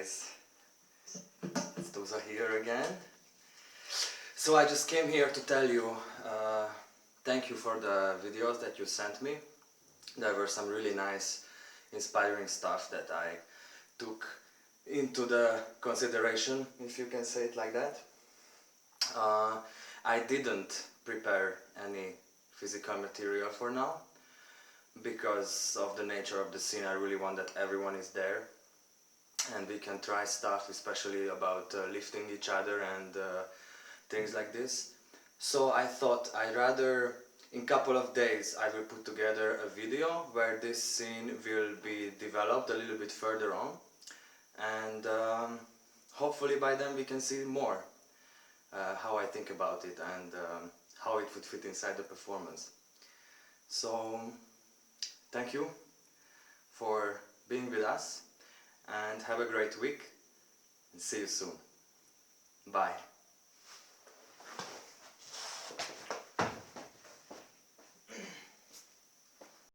guys, it's Tuza here again. So I just came here to tell you thank you for the videos that you sent me. There were some really nice, inspiring stuff that I took into the consideration, if you can say it like that. I didn't prepare any physical material for now, because of the nature of the scene. I really want that everyone is there and we can try stuff, especially about lifting each other and things like this. So I thought I'd rather, in a couple of days, I will put together a video where this scene will be developed a little bit further on, and hopefully by then we can see more how I think about it and how it would fit inside the performance. So thank you for being with us and have a great week and see you soon. Bye.